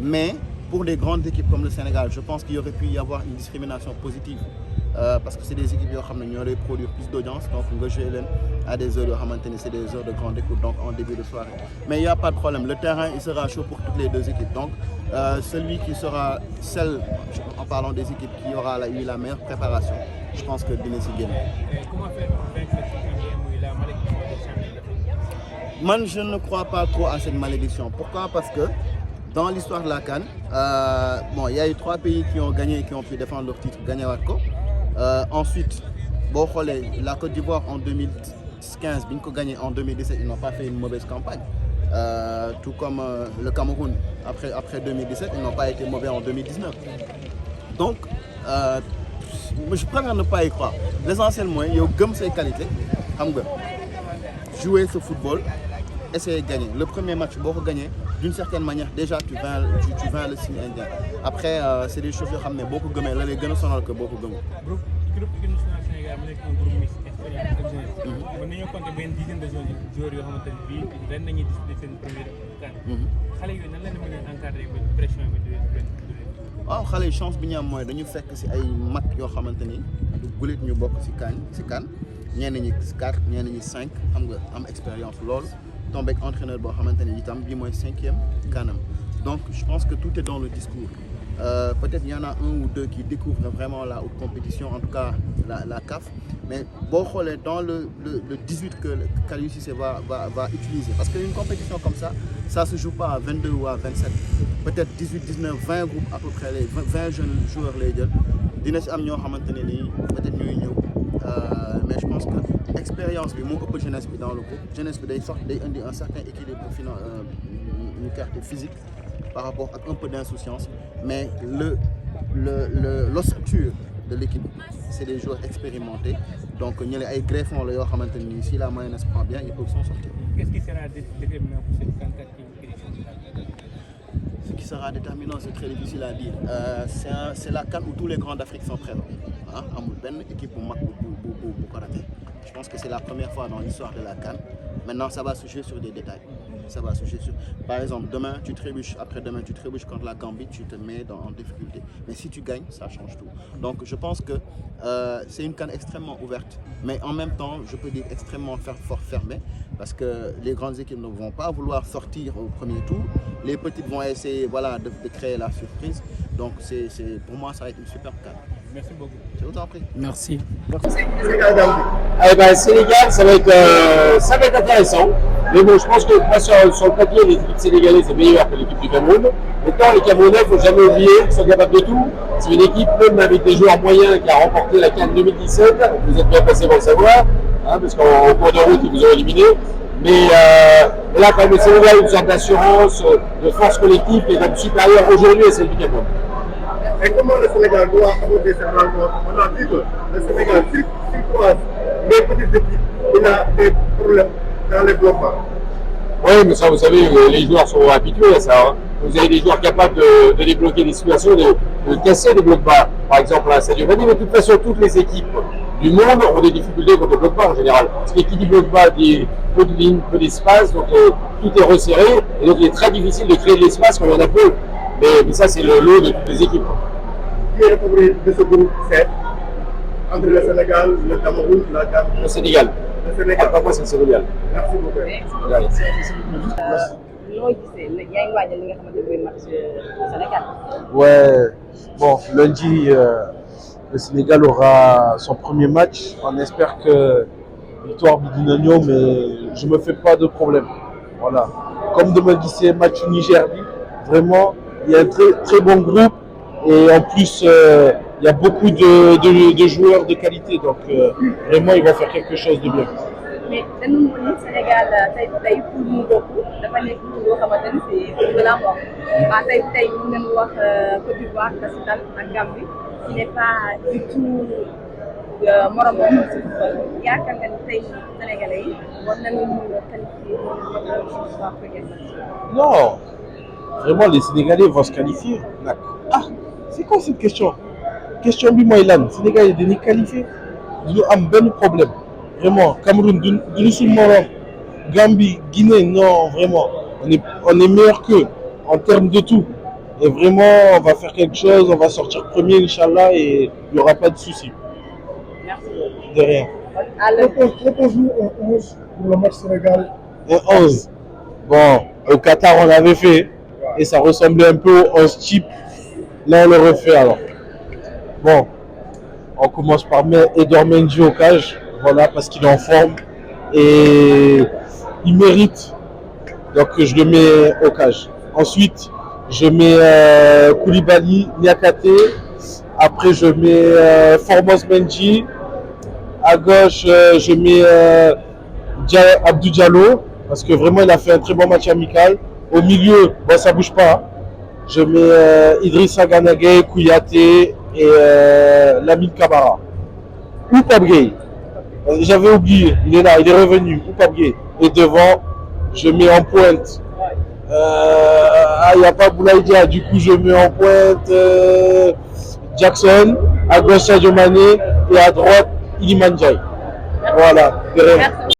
Mais pour des grandes équipes comme le Sénégal, je pense qu'il y aurait pu y avoir une discrimination positive. Parce que c'est des équipes qui auraient produire plus d'audience, donc on va jouer à des heures de c'est des heures de grande écoute, donc en début de soirée. Mais il n'y a pas de problème, le terrain il sera chaud pour toutes les deux équipes. Donc celui qui sera en parlant des équipes qui aura eu la meilleure préparation, je pense que Dine Siguen. Comment faire pour vaincre la malédiction des champions? Moi, je ne crois pas trop à cette malédiction. Pourquoi? Parce que dans l'histoire de la CAN, il y a eu 3 pays qui ont gagné et qui ont pu défendre leur titre, gagné Watko. Ensuite, la Côte d'Ivoire en 2015, Binko gagné en 2017, ils n'ont pas fait une mauvaise campagne. Tout comme le Cameroun, après 2017, ils n'ont pas été mauvais en 2019. Donc, je préfère ne pas y croire. L'essentiel, moi, il y a ses qualités. Jouer ce football, essayer de gagner. Le premier match, beaucoup gagné, d'une certaine manière, déjà tu vins le signe indien. Après, c'est des choses que je sais beaucoup gagné. Là, les gars sont que beaucoup gagné. Groupe équipe nationale Sénégal, c'est un groupe mixte expérience ak jeunesse. Mën nañoo compter une dizaine de joueurs yoo xamante ne bii ren nañuy disputer seen première CAN. Xale yooyu nan la ñu mën a encadrer ba pression bi du leen. waaw xale yi chance bi ñu am mooy dañu fekk si ay mag yoo xamante ni du gulit ñu bokk si CAN ñenn ñi 4 ñenn ñi 5 xam nga am expérience lool tombé ak entraîneur boo xamante ni itam bii mooy 5e CANam. Donc je pense que tout est dans le discours. Peut-être il y en a un ou deux qui découvrent vraiment la haute compétition, en tout cas la CAF. Mais bon, dans le 18 que Kalidou Cissé va utiliser. Parce qu'une compétition comme ça, ça ne se joue pas à 22 ou à 27. Peut-être 18, 19, 20 groupes à peu près, 20 jeunes joueurs. Peut-être mais je pense que l'expérience, mon jeunesse dans le groupe, jeunesse un certain équilibre physique par rapport à un peu d'insouciance, mais l'ossature de l'équipe, c'est des joueurs expérimentés. Donc, il y a des greffons, si la mayonnaise prend bien, ils peuvent s'en sortir. Qu'est-ce qui sera déterminant pour cette tentative? Ce qui sera déterminant, c'est très difficile à dire. C'est la CAN où tous les grands d'Afrique sont présents. Équipe pour karaté. Je pense que c'est la première fois dans l'histoire de la CAN. Maintenant, ça va se jouer sur des détails. Ça va se jouer sur... Par exemple, demain, tu trébuches. Après-demain, tu trébuches contre la Gambie, tu te mets en difficulté. Mais si tu gagnes, ça change tout. Donc, je pense que c'est une CAN extrêmement ouverte. Mais en même temps, je peux dire extrêmement fort fermée. Parce que les grandes équipes ne vont pas vouloir sortir au premier tour. Les petites vont essayer de créer la surprise. Donc, pour moi, ça va être une super CAN. Merci beaucoup. Je vous en prie. Merci. Sénégal, ça va être intéressant. Mais bon, je pense que sur le papier, l'équipe sénégalaise est meilleure que l'équipe du Cameroun. Autant les Camerounais, il ne faut jamais oublier qu'ils sont capables de tout. C'est une équipe même avec des joueurs moyens qui a remporté la CAN 2017. Vous êtes bien passé pour le savoir, parce qu'en cours de route, ils vous ont éliminé. Mais là, quand même, le Sénégal a une sorte d'assurance, de force collective qui est même supérieure aujourd'hui à celle du Cameroun. Et comment le Sénégal doit aborder cette rencontre? On a vu que le Sénégal, s'il croise les petites équipes, il a des problèmes dans les blocs bas. Oui, mais ça, vous savez, les joueurs sont habitués à ça. Hein. Vous avez des joueurs capables de débloquer des situations, de casser des blocs bas. Par exemple, à Sadio Mané, mais de toute façon, toutes les équipes du monde ont des difficultés contre le bloc bas en général. Parce que qui dit bloc bas dit peu de lignes, peu d'espace, donc tout est resserré. Et donc, il est très difficile de créer de l'espace quand il y en a peu. Mais ça, c'est le lot de toutes les équipes. Qui est le favori de ce groupe 7 entre le Sénégal, le Cameroun, la CAN? Le Sénégal. Le Sénégal. Pour moi, c'est le Sénégal. Merci beaucoup. Ouais, bon, lundi, le Sénégal aura son premier match. On espère que victoire Bidinagno, mais je ne me fais pas de problème. Voilà. Comme demain, c'est match Niger, vraiment, il y a un très bon groupe. Et en plus, il y a beaucoup de joueurs de qualité. Donc, vraiment, ils vont faire quelque chose de bien. Mais le Sénégal, tey pour mu bokk dafa nekk loo xamante ni c'est de la mort. Tey ñu leen wax Côte d'Ivoire, Sénégal ak Gambie qui n'est pas du tout moromam ci football. Yaakaar nga ni tey Sénégalais yi war nañu mën a qualifier pour africaine. Non, vraiment, les Sénégalais vont se qualifier. Ah, c'est quoi cette question? Question bi mooy lan Sénégal yi dañuy qualifier du ñu am benn problème. Vraiment, Cameroun, du morom, Gambie, Guinée, non, vraiment, on est meilleur qu'eux en termes de tout. Et vraiment, on va faire quelque chose, on va sortir premier, Inch'Allah, et il n'y aura pas de souci. Merci. De rien. Propose-nous un 11 pour le match Sénégal. Un 11. Bon, au Qatar, on l'avait fait, et ça ressemblait un peu au 11 type. Là, on le refait alors. Bon, on commence par mettre Edouard Mendy au cage, voilà, parce qu'il est en forme, et il mérite. Donc, je le mets au cage. Ensuite, je mets Koulibaly, Niakate. Après, je mets Formos Mendy. À gauche, je mets Abdou Diallo, parce que vraiment, il a fait un très bon match amical. Au milieu, bon, ça bouge pas. Je mets Idrissa Gana Gueye, Kouyaté et Lamine Camara. Ou Pape Gueye. J'avais oublié, il est là, il est revenu. Ou Pape Gueye. Et devant, je mets en pointe. Il n'y a pas Boulaïdia, du coup je mets en pointe Jackson, à gauche Sadio Mané et à droite Iliman Ndiaye. Voilà. Merci.